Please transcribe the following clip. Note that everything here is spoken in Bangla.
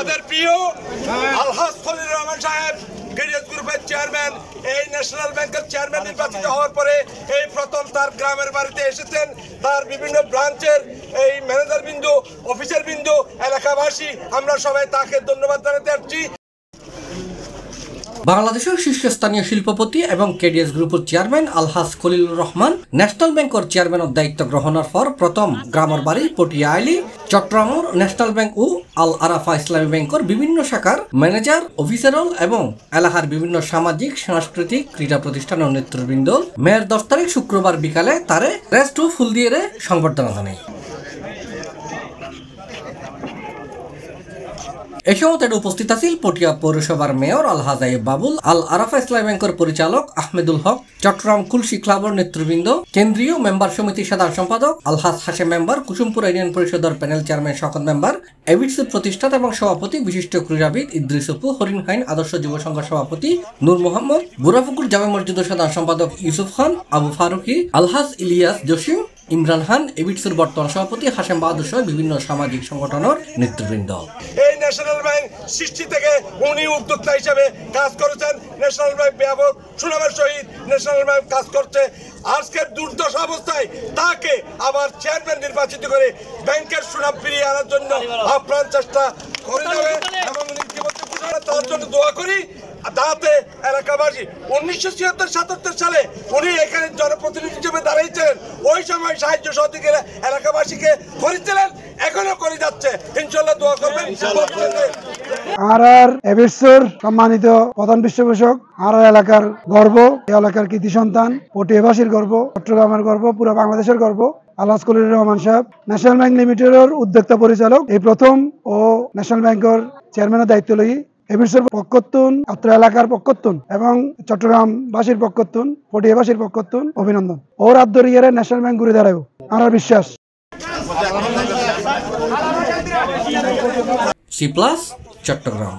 আমাদের প্রিয় আলহাজ খলিলুর রহমান সাহেব কেডিএস গ্রুপের চেয়ারম্যান, এই ন্যাশনাল ব্যাংকের চেয়ারম্যান নির্বাচিত হওয়ার পরে এই প্রথম তার গ্রামের বাড়িতে এসেছেন। তার বিভিন্ন ব্রাঞ্চের এই ম্যানেজার বিন্দু, অফিসার বিন্দু, এলাকাবাসী আমরা সবাই তাকে ধন্যবাদ জানাতে আসছি। বাংলাদেশের শীর্ষস্থানীয় শিল্পপতি এবং কেডিএস গ্রুপের চেয়ারম্যান আলহাজ খলিলুর রহমান ন্যাশনাল ব্যাংকের চেয়ারম্যানের দায়িত্ব গ্রহণের পর প্রথম গ্রামের বাড়ি পটিয়া আইলি চট্টগ্রামের ন্যাশনাল ব্যাংক ও আল আরাফা ইসলামী ব্যাংকের বিভিন্ন শাখার ম্যানেজার, অফিসারল এবং এলাকার বিভিন্ন সামাজিক, সাংস্কৃতিক, ক্রীড়া প্রতিষ্ঠানের নেতৃবৃন্দ মেয়ের 10 তারিখ শুক্রবার বিকালে তারে রেস্ট ও ফুল দিয়ে সংবর্ধনা জানায়। এই সময় উপস্থিত আছেন পটিয়া পৌরসভার মেয়র আলহাজ আইয়ুব বাবুল, আল আরাফা ইসলামী ব্যাংকের পরিচালক আহমেদুল হক, চট্টগ্রাম কুলসি ক্লাবের নেতৃবৃন্দ, কেন্দ্রীয় মেম্বার সমিতির সাধারণ সম্পাদক আলহাজ হাশেম মেম্বার, কুসুমপুর ইউনিয়ন পরিষদের প্যানেল চেয়ারম্যান শওকত মেম্বার, এভিটসের প্রতিষ্ঠাতা এবং সভাপতি বিশিষ্ট ক্রীড়াবিদ ইদ্রিস অপু, হরিণ হাইন আদর্শ যুব সংঘ সভাপতি নূর মোহাম্মদ, বুড়াপুকুর জামে মসজিদের সাধারণ সম্পাদক ইউসুফ খান, আবু ফারুকি, আলহাজ ইলিয়াস জসিম, ইমরান খান, এভিটসের বর্তমান সভাপতি হাশেম বাহাদুর সহ বিভিন্ন সামাজিক সংগঠনের নেতৃবৃন্দ। এই ন্যাশনাল ব্যাংক সৃষ্টি থেকে উনি উদ্যোক্তা হিসেবে কাজ করেছেন। ন্যাশনাল ব্যাংক ব্যাপক সুনামের সহিত ন্যাশনাল ব্যাংক কাজ করছে। আজকের দুর্দশা অবস্থায় তাকে আবার চেয়ারম্যান নির্বাচিত করে ব্যাংকের সুনাম ফিরিয়ে আনার জন্য আপ্রাণ চেষ্টা করে যাবে এবং তার জন্য দোয়া করি। তাতে এলাকাবাসী 1976-77 সালে উনি এখানে জনপ্রতিনিধি হিসেবে দাঁড়িয়েছিলেন। ওই সময় সাহায্য সহযোগীরা এলাকাবাসীকে করেছিলেন, এখনো করে যাচ্ছে। ইনশাল্লাহ দোয়া করবেন। এভিটসের সম্মানিত প্রধান পৃষ্ঠপোষক, এলাকার গর্ব, এই এলাকার কৃতি সন্তান, পটিয়াবাসীর গর্ব, চট্টগ্রামের গর্ব, পুরো বাংলাদেশের গর্ব আলহাজ খলিলুর রহমান সাহেব ন্যাশনাল ব্যাংক লিমিটেডের উদ্যোক্তা পরিচালক, এই প্রথম ও ন্যাশনাল ব্যাংকের চেয়ারম্যানের দায়িত্ব লই এভিটসের পক্ষতুন, অত্র এলাকার পক্ষতুন এবং চট্টগ্রামবাসীর পক্ষতুন, পটিয়াবাসীর পক্ষতুন অভিনন্দন। ওর হাত ধরিয়ে ন্যাশনাল ব্যাংক ঘুরে দাঁড়াবো আমার বিশ্বাস। C plus Chittagong.